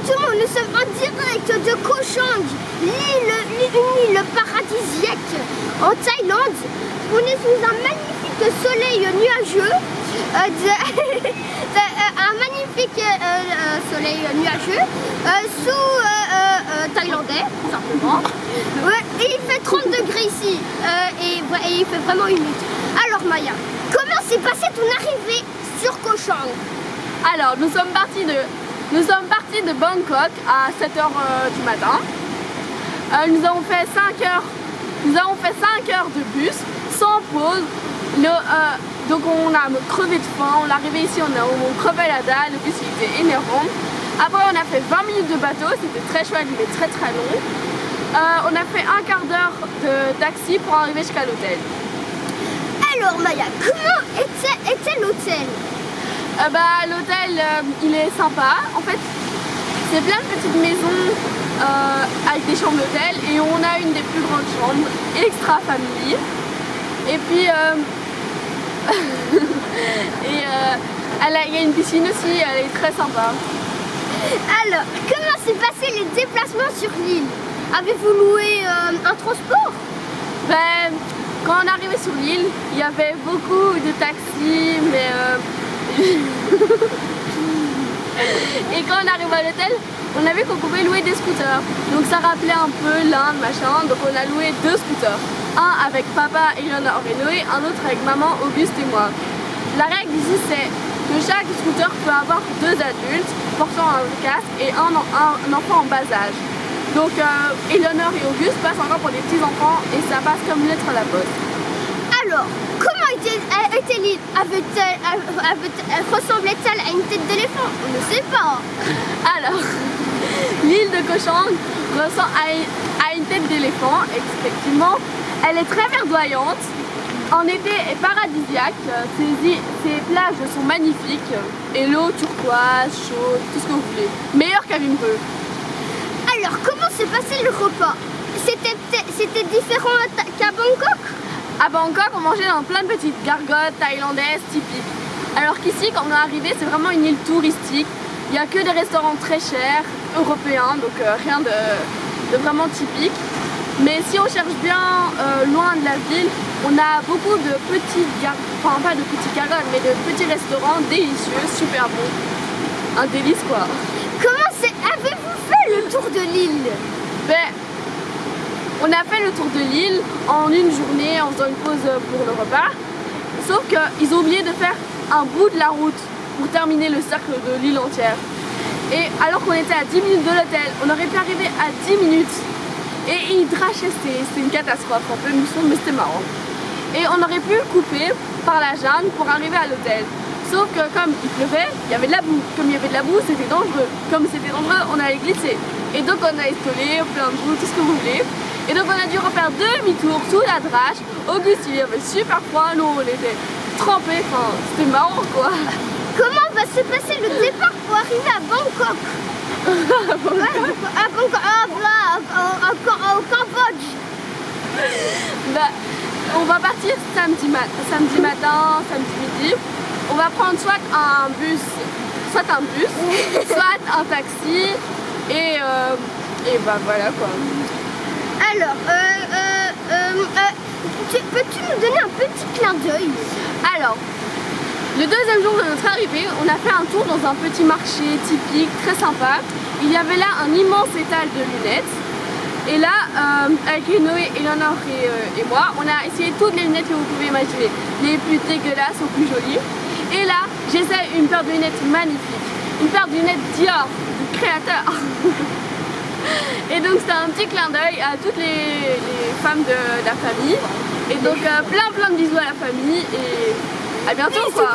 tout le monde, nous sommes en direct de Koh Chang, une île paradisiaque en Thaïlande. On est sous un magnifique soleil nuageux, un magnifique soleil nuageux sous thaïlandais, tout simplement. Ouais, et il fait 30 degrés ici et il fait vraiment humide. Alors Maya, comment s'est passée ton arrivée sur Koh Chang? Alors, nous sommes partis de Bangkok à 7h du matin. Nous avons fait 5 heures de bus sans pause. Donc on a crevé de faim. On est arrivé ici, on crevait la dalle, le bus il était énervant. Après on a fait 20 minutes de bateau, c'était très chouette mais très long. On a fait un quart d'heure de taxi pour arriver jusqu'à l'hôtel. Alors Maya, comment était l'hôtel? L'hôtel il est sympa. En fait c'est plein de petites maisons avec des chambres d'hôtel et on a une des plus grandes chambres, extra famille. Et puis il y a une piscine aussi, elle est très sympa. Alors, comment s'est passé les déplacements sur l'île? Avez-vous loué un transport? Quand on est arrivé sur l'île, il y avait beaucoup de taxis, mais et quand on arrive à l'hôtel, on a vu qu'on pouvait louer des scooters. Donc ça rappelait un peu l'Inde, machin. Donc on a loué 2 scooters. Un avec papa, Eleanor et Noé, un autre avec maman, Auguste et moi. La règle ici, c'est que chaque scooter peut avoir 2 adultes portant un casque et un enfant en bas âge. Donc Eleanor et Auguste passent encore pour des petits enfants et ça passe comme une lettre à la poste. Alors, comment était l'île? Ressemblait-elle à une tête d'éléphant? On ne sait pas. Alors, l'île de Koh Chang ressemble à une tête d'éléphant, effectivement. Elle est très verdoyante, en été est paradisiaque, ces plages sont magnifiques et l'eau turquoise, chaude, tout ce que vous voulez. Meilleur qu'à Vimreux. Alors, comment s'est passé le repas? C'était différent qu'à Bangkok? À Bangkok, on mangeait dans plein de petites gargotes thaïlandaises typiques. Alors qu'ici, quand on est arrivé, c'est vraiment une île touristique. Il n'y a que des restaurants très chers, européens, donc rien de vraiment typique. Mais si on cherche bien loin de la ville, on a beaucoup de petites gargotes, enfin pas de petites gargotes, mais de petits restaurants délicieux, super bons. Un délice quoi. Comment avez-vous fait le tour de l'île? On a fait le tour de l'île en une journée en faisant une pause pour le repas. Sauf qu'ils ont oublié de faire un bout de la route pour terminer le cercle de l'île entière. Et alors qu'on était à 10 minutes de l'hôtel, on aurait pu arriver à 10 minutes. Et ils drachaient, c'était une catastrophe un peu, mais c'était marrant. Et on aurait pu couper par la jungle pour arriver à l'hôtel. Sauf que comme il pleuvait, il y avait de la boue. Comme il y avait de la boue, c'était dangereux. Comme c'était dangereux, on allait glisser. Et donc on a escalé, plein de boue, tout ce que vous voulez. Et donc on a dû refaire demi-tour sous la drache. Auguste, il avait super froid, nous on était trempés, enfin c'était marrant quoi. Comment va se passer le départ pour arriver à Bangkok? Au Cambodge. On va partir samedi matin, samedi midi. On va prendre soit un bus, soit un taxi et voilà quoi. Alors, peux-tu nous donner un petit clin d'œil? Alors, le deuxième jour de notre arrivée, on a fait un tour dans un petit marché typique, très sympa. Il y avait là un immense étal de lunettes. Et là, avec Noé, Eleanor et moi, on a essayé toutes les lunettes que vous pouvez imaginer. Les plus dégueulasses aux plus jolies. Et là, j'essaie une paire de lunettes magnifique. Une paire de lunettes Dior, du créateur. Et donc c'était un petit clin d'œil à toutes les femmes de la famille. Et donc plein de bisous à la famille et à bientôt quoi.